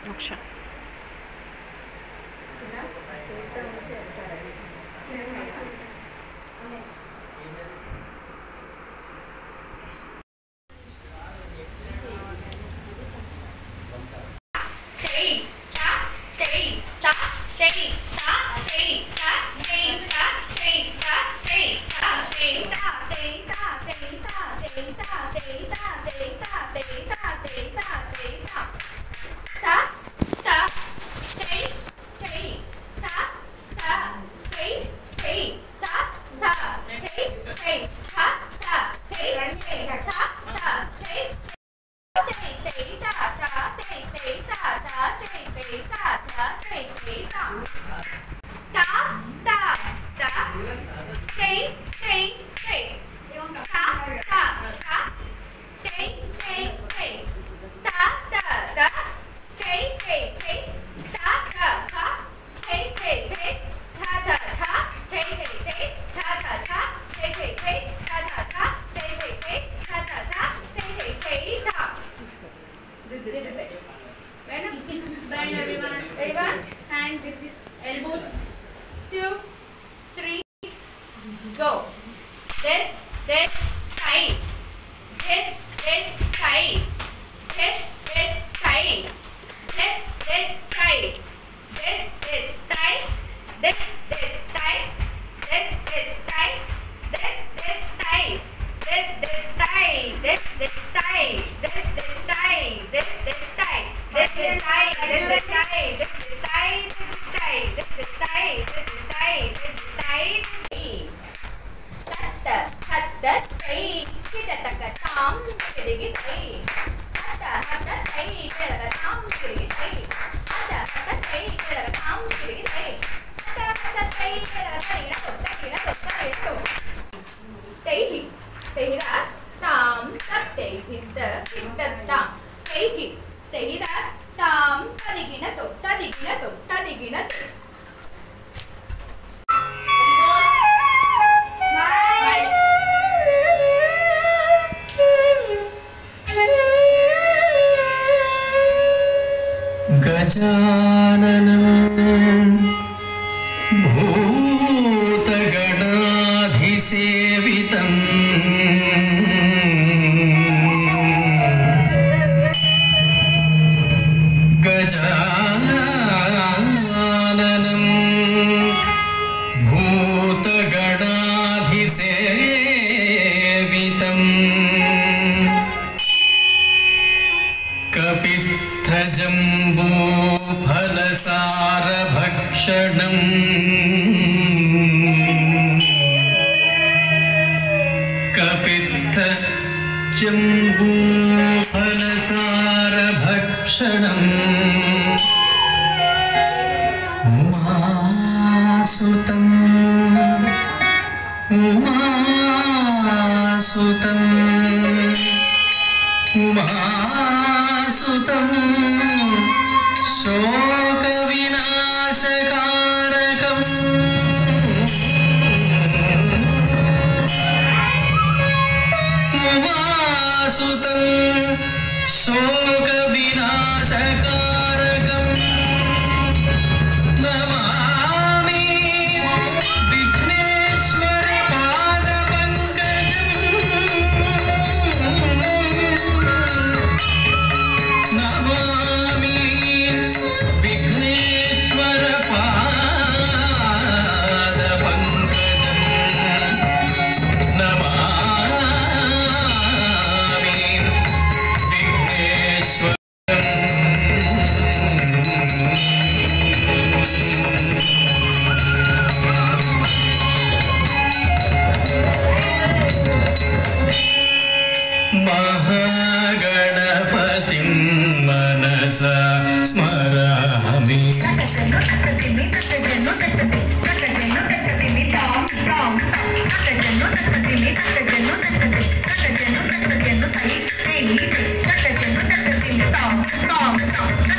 Moksha. Bend everyone. Hands, elbows. 2, 3, go. This, tight. This, tight. This, tight. This, tight. This, tight. This, tight. This, tight. This, tight. This, tight. This, tight. This, tight. This, tight. This is tight. This is tight. This is tight. This is tight. This is tight. This is tight. This is tight. Hatta tight. Kita tak tam. Kita tight. Hatta tight. Kita tam. Kita tight. Hatta tight. Kita tam. Kita tight. Hatta tight. Kita tight. Tehira tam tehita tam. Tehira tam tadigina to. गजाननं भूतगणाधिसेवितं गजाननं भूतगणाधिसेवितं कपित्थजम्बूफलसारभक्षणम् कपित्थजम्बूफलसारभक्षणम् उमासुतं शोकविनाशकारकम् उमासुतं शोकविनाशकारकम् नाशकारकं Namami Vighneshwar पादपङ्कजं Namami Vighneshwar पादपङ्कजं Namami Vighneshwar महागणपतिं मनसा स्मरामि Tom.